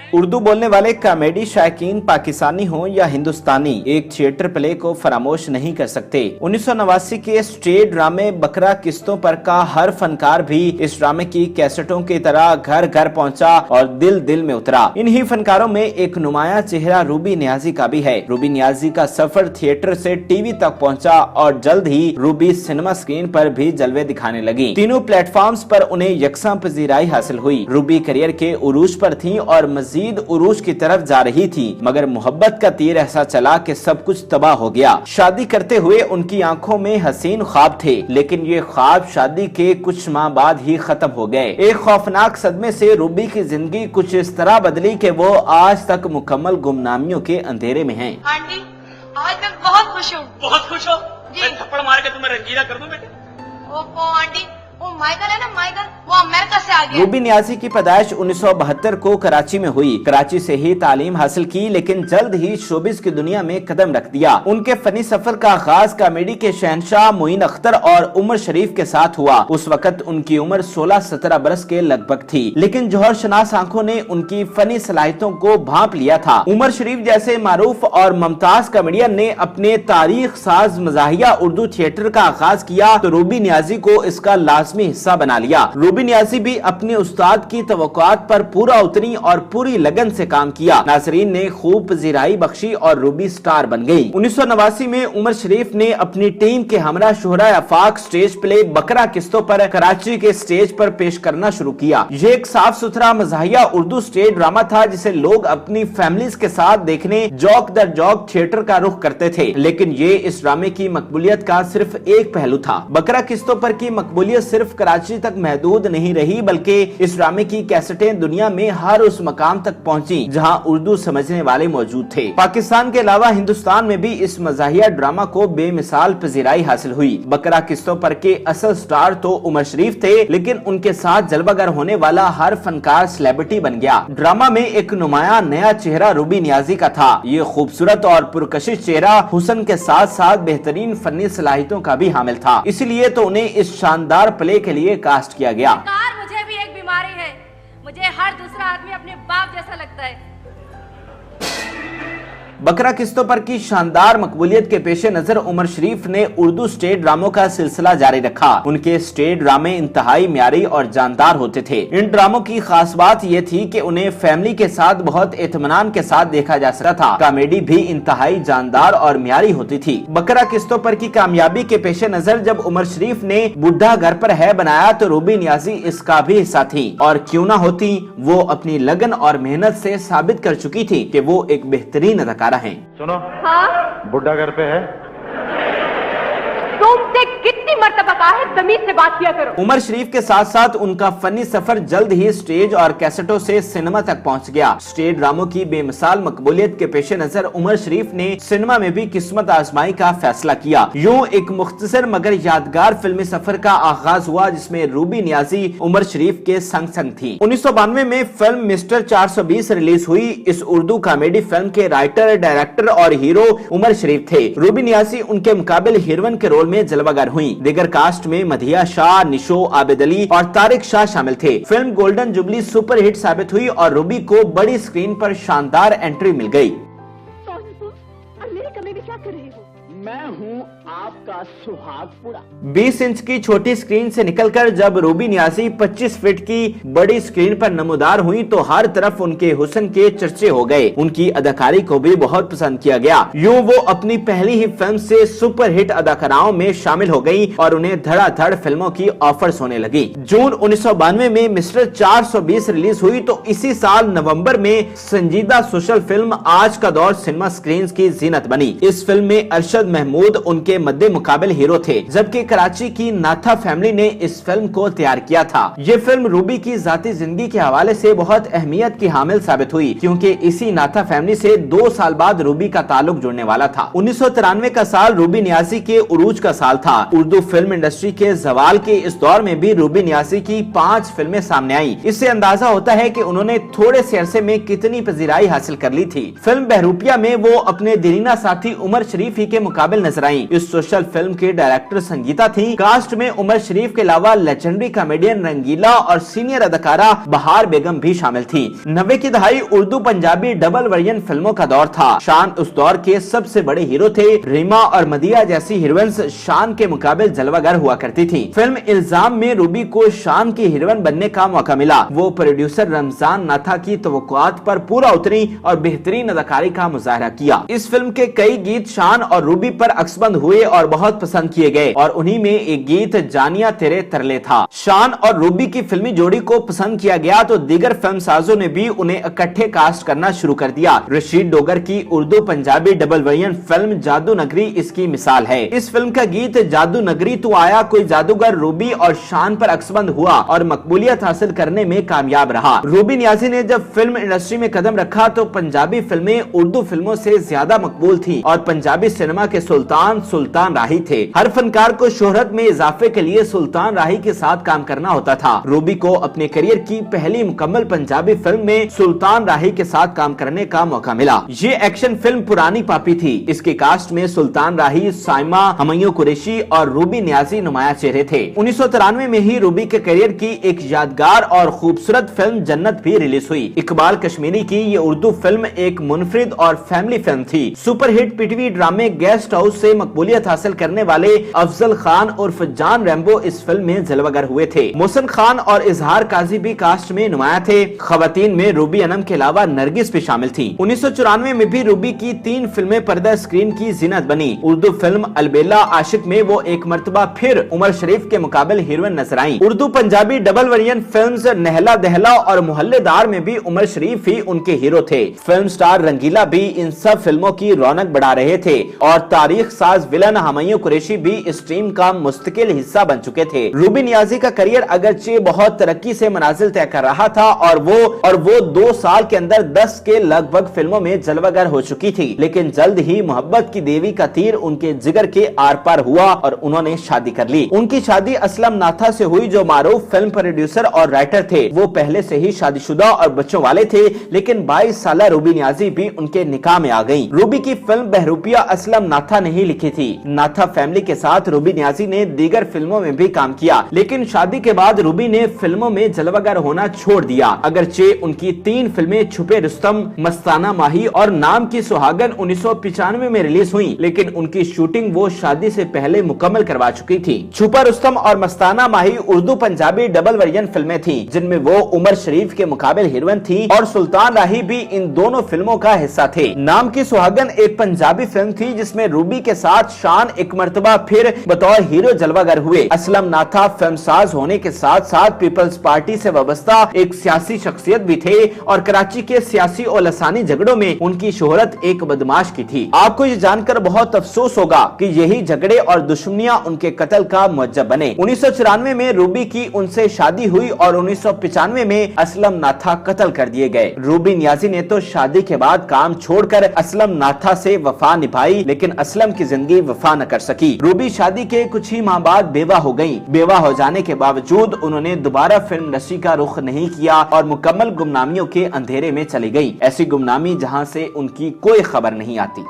उर्दू बोलने वाले कॉमेडी शायकीन पाकिस्तानी हो या हिंदुस्तानी, एक थिएटर प्ले को फरामोश नहीं कर सकते। 1989 के स्टेज ड्रामे बकरा किस्तों पर का हर फनकार भी इस ड्रामे की कैसेटों की तरह घर घर पहुंचा और दिल दिल में उतरा। इन्हीं फनकारों में एक नुमाया चेहरा रूबी नियाजी का भी है। रूबी नियाजी का सफर थिएटर से टीवी तक पहुंचा और जल्द ही रूबी सिनेमा स्क्रीन पर भी जलवे दिखाने लगी। तीनों प्लेटफॉर्म्स पर उन्हें यकसां पजीराई हासिल हुई। रूबी करियर के उरूज पर थी और मजीद उरूज की तरफ जा रही थी, मगर मोहब्बत का तीर ऐसा चला कि सब कुछ तबाह हो गया। शादी करते हुए उनकी आंखों में हसीन ख्वाब थे, लेकिन ये ख्वाब शादी के कुछ माह बाद ही खत्म हो गए। एक खौफनाक सदमे से रूबी की जिंदगी कुछ इस तरह बदली कि वो आज तक मुकम्मल गुमनामियों के अंधेरे में हैं। आंटी, आज मैं बहुत खुश हूँ। बहुत खुश हो? जी। मैं थप्पड़ मार के तुम्हें रंगीला कर दूं बेटे। ओहो आंटी, वो माइकल है ना, माइकल, वो अमेरिका से आ गया। रूबी नियाजी की पैदाइश 1972 को कराची में हुई। कराची से ही तालीम हासिल की, लेकिन जल्द ही शोबिस की दुनिया में कदम रख दिया। उनके फनी सफर का आगाज कॉमेडी के शहंशाह मोइन अख्तर और उमर शरीफ के साथ हुआ। उस वक्त उनकी उम्र 16-17 बरस के लगभग थी, लेकिन जौहर शनास आंखों ने उनकी फनी सलाहियतों को भांप लिया था। उमर शरीफ जैसे मारूफ और मुमताज कॉमेडियन ने अपने तारीख साज मजाहिया उर्दू थिएटर का आगाज किया तो रूबी नियाजी को इसका लाजमी हिस्सा बना लिया। रूबी नियाजी भी अपने उस्ताद की तवक्कुआत पर पूरा उतरी और पूरी लगन से काम किया। नाज़रीन ने खूब पजीराई बख्शी और रूबी स्टार बन गई। 1989 में उमर शरीफ ने अपनी टीम के हमरा शोहरा आफाक स्टेज प्ले बकरा किस्तों पर कराची के स्टेज पर पेश करना शुरू किया। ये एक साफ सुथरा मजाहिया उर्दू स्टेज ड्रामा था जिसे लोग अपनी फैमिलीज के साथ देखने जौक दर जौक थिएटर का रुख करते थे, लेकिन ये इस ड्रामे की मकबूलियत का सिर्फ एक पहलू था। बकरा किस्तों पर की मकबूलियत सिर्फ कराची तक महदूद नहीं रही, बल्कि इस ड्रामे की कैसेटें दुनिया में हर उस मकाम तक पहुंची जहां उर्दू समझने वाले मौजूद थे। पाकिस्तान के अलावा हिंदुस्तान में भी इस मजाहिया ड्रामा को बेमिसाल पजीराई हासिल हुई। बकरा किस्तों पर के असल स्टार तो उमर शरीफ थे, लेकिन उनके साथ जलवागर होने वाला हर फनकार सेलिब्रिटी बन गया। ड्रामा में एक नुमाया नया चेहरा रूबी नियाजी का था। ये खूबसूरत और पुरकशिश चेहरा हुस्न के साथ साथ बेहतरीन फनी सलाहियतों का भी हामिल था, इसलिए तो उन्हें इस शानदार प्ले के लिए कास्ट किया गया। मुझे भी एक बीमारी है, मुझे हर दूसरा आदमी अपने बाप जैसा लगता है। बकरा किस्तों पर की शानदार मकबूलियत के पेश नजर उमर शरीफ ने उर्दू स्टेज ड्रामों का सिलसिला जारी रखा। उनके स्टेज ड्रामे इंतहाई म्यारी और जानदार होते थे। इन ड्रामों की खास बात यह थी कि उन्हें फैमिली के साथ बहुत इत्मीनान के साथ देखा जा सकता था। कॉमेडी भी इंतहाई जानदार और म्यारी होती थी। बकरा किस्तों पर की कामयाबी के पेश नजर जब उमर शरीफ ने बुढ़ा घर पर है बनाया तो रूबी नियाजी इसका भी हिस्सा थी, और क्यों ना होती, वो अपनी लगन और मेहनत से साबित कर चुकी थी कि वो एक बेहतरीन अदाकारा है। सुनो, हाँ? बुड्ढा घर पे है। तुमसे कितनी मर्तबा कहा है तमीज से बात किया करो। उमर शरीफ के साथ साथ उनका फनी सफर जल्द ही स्टेज और कैसेटों से सिनेमा तक पहुंच गया। स्टेज ड्रामों की बेमिसाल मकबूलियत के पेश नजर उमर शरीफ ने सिनेमा में भी किस्मत आजमाई का फैसला किया। यूं एक मुख्तसर मगर यादगार फिल्मी सफर का आगाज हुआ जिसमें रूबी नियाजी उमर शरीफ के संग संग थी। 1992 में फिल्म मिस्टर 420 रिलीज हुई। इस उर्दू कॉमेडी फिल्म के राइटर, डायरेक्टर और हीरो उमर शरीफ थे। रूबी नियाजी उनके मुकाबले हीरोइन के रोल में जलवागर हुई। दीगर कास्ट में मधिया शाह, निशो, आबिद अली और तारिक शाह शामिल थे। Film golden jubilee super hit साबित हुई और रूबी को बड़ी स्क्रीन पर शानदार एंट्री मिल गई। अमेरिका में भी क्या कर रही हो? मैं हूँ आपका सुहाग पूरा। 20 इंच की छोटी स्क्रीन से निकलकर जब रूबी नियाजी 25 फीट की बड़ी स्क्रीन पर नमूदार हुई तो हर तरफ उनके हुस्न के चर्चे हो गए। उनकी अदाकारी को भी बहुत पसंद किया गया। यूं वो अपनी पहली ही फिल्म से सुपर हिट अदाकाराओं में शामिल हो गई और उन्हें धड़ाधड़ फिल्मों की ऑफर्स होने लगी। जून 1992 में मिस्टर 420 रिलीज हुई तो इसी साल नवंबर में संजीदा सोशल फिल्म आज का दौर सिनेमा स्क्रीन की जीनत बनी। इस फिल्म में अरशद महमूद उनके मद्दे मुकाबले हीरो थे, जबकि कराची की नाथा फैमिली ने इस फिल्म को तैयार किया था। ये फिल्म रूबी की जाती जिंदगी के हवाले से बहुत अहमियत की हामिल साबित हुई, क्योंकि इसी नाथा फैमिली से 2 साल बाद रूबी का ताल्लुक जुड़ने वाला था। 1993 का साल रूबी नियाजी के उरूज का साल था। उर्दू फिल्म इंडस्ट्री के जवाल के इस दौर में भी रूबी नियाजी की 5 फिल्में सामने आई। इससे अंदाजा होता है कि उन्होंने थोड़े से अरसे में कितनी पजीराई हासिल कर ली थी। फिल्म बहरूपिया में वो अपने दीरीना साथी उमर शरीफ ही के मुकाबले काबिल नजर आई। इस सोशल फिल्म की डायरेक्टर संगीता थी। कास्ट में उमर शरीफ के अलावा लेजेंडरी कॉमेडियन रंगीला और सीनियर अदाकारा बहार बेगम भी शामिल थी। 90 की दहाई उर्दू पंजाबी डबल वर्जन फिल्मों का दौर था। शान उस दौर के सबसे बड़े हीरो थे। रीमा और मदिया जैसी हीरोइंस शान के मुकाबले जलवागर हुआ करती थी। फिल्म इल्जाम में रूबी को शान की हीरोइन बनने का मौका मिला। वो प्रोड्यूसर रमजान नाथा की तवक्कुआत पर पूरा उतरी और बेहतरीन अदाकारी का मुजाहरा किया। इस फिल्म के कई गीत शान और रूबी पर अक्सबंद हुए और बहुत पसंद किए गए और उन्हीं में एक गीत जानिया तेरे तरले था। शान और रूबी की फिल्मी जोड़ी को पसंद किया गया तो दीगर फिल्म साजों ने भी उन्हें इकट्ठे कास्ट करना शुरू कर दिया। रशीद डोगर की Urdu Punjabi double version film जादू नगरी इसकी मिसाल है। इस फिल्म का गीत जादू नगरी तू आया कोई जादूगर रूबी और शान पर अक्सबंद हुआ और मकबूलियत हासिल करने में कामयाब रहा। रूबी नियाजी ने जब फिल्म इंडस्ट्री में कदम रखा तो पंजाबी फिल्में उर्दू फिल्मों से ज्यादा मकबूल थी और पंजाबी सिनेमा के सुल्तान सुल्तान राही थे। हर फनकार को शोहरत में इजाफे के लिए सुल्तान राही के साथ काम करना होता था। रूबी को अपने करियर की पहली मुकम्मल पंजाबी फिल्म में सुल्तान राही के साथ काम करने का मौका मिला। ये एक्शन फिल्म पुरानी पापी थी। इसके कास्ट में सुल्तान राही, साइमा, हमय्यो कुरैशी और रूबी नियाजी नुमाया चेहरे थे। 1993 में ही रूबी के करियर की एक यादगार और खूबसूरत फिल्म जन्नत भी रिलीज हुई। इकबाल कश्मीरी की ये उर्दू फिल्म एक मुनफरिद और फैमिली फिल्म थी। सुपरहिट पीटीवी ड्रामे गेस्ट हाउस से मकबूलियत हासिल करने वाले अफजल खान उर्फ जान रैम्बो इस फिल्म में जलवागर हुए थे। मोहसिन खान और इजहार काजी भी कास्ट में नुमाया थे। खवातीन में रूबी अनम के अलावा नरगिस भी शामिल थी। 1994 में भी रूबी की 3 फिल्में पर्दा स्क्रीन की जीनत बनी। उर्दू फिल्म अलबेला आशिक में वो एक मर्तबा फिर उमर शरीफ के मुकाबले हीरोइन नजर आई। Urdu Punjabi double version films Nehla Dehla और मोहल्लेदार में भी उमर शरीफ ही उनके हीरो थे। फिल्म स्टार रंगीला भी इन सब फिल्मों की रौनक बढ़ा रहे थे और तारीख साज विलन हमय्यो कुरैशी भी इस टीम का मुस्तकिल हिस्सा बन चुके थे। रूबी नियाजी का करियर अगरचे बहुत तरक्की से मनाजिल तय कर रहा था और वो 2 साल के अंदर 10 के लगभग फिल्मों में जलवागर हो चुकी थी। लेकिन जल्द ही मोहब्बत की देवी का तीर उनके जिगर के आर पार हुआ और उन्होंने शादी कर ली। उनकी शादी असलम नाथा से हुई जो मारूफ फिल्म प्रोड्यूसर और राइटर थे। वो पहले से ही शादीशुदा और बच्चों वाले थे लेकिन 22 साल रूबी नियाजी भी उनके निकाह में आ गई। रूबी की फिल्म बहरूपिया असलम नाथा ने ही लिखी थी। नाथा फैमिली के साथ रूबी नियाजी ने दीगर फिल्मों में भी काम किया लेकिन शादी के बाद रूबी ने फिल्मों में जलवागर होना छोड़ दिया। अगरचे उनकी 3 फिल्में छुपे रुस्तम, मस्ताना माही और नाम की सुहागन 1995 में रिलीज हुई लेकिन उनकी शूटिंग वो शादी से पहले मुकम्मल करवा चुकी थी। छुपा रुस्तम और मस्ताना माही उर्दू पंजाबी डबल वर्जन फिल्में थी जिनमें वो उमर शरीफ के मुकाबले हीरोइन थी और सुल्तान राही भी इन दोनों फिल्मों का हिस्सा थे। नाम की सुहागन एक पंजाबी फिल्म थी जिसमें रूबी के साथ शान एक मर्तबा फिर बतौर हीरो जलवागर हुए। असलम नाथा फिल्मसाज होने के साथ साथ पीपल्स पार्टी से वाबस्ता एक सियासी शख्सियत भी थे और कराची के सियासी और लसानी झगड़ों में उनकी शोहरत एक बदमाश की थी। आपको ये जानकर बहुत अफसोस होगा कि यही झगड़े और दुश्मनियां उनके कत्ल का मुअज्जब बने। 1994 में रूबी की उनसे शादी हुई और 1995 में असलम नाथा कत्ल कर दिए गए। रूबी नियाजी ने तो शादी के बाद काम छोड़कर असलम नाथा से वफा निभाई लेकिन असलम की जिंदगी वफा न कर सकी। रूबी शादी के कुछ ही माह बाद बेवा हो गयी। बेवा हो जाने के बावजूद उन्होंने दोबारा फिल्म इंडस्ट्री का रुख नहीं किया और मुकम्मल गुमनामियों के अंधेरे में चली गई। ऐसी गुमनामी जहां से उनकी कोई खबर नहीं आती।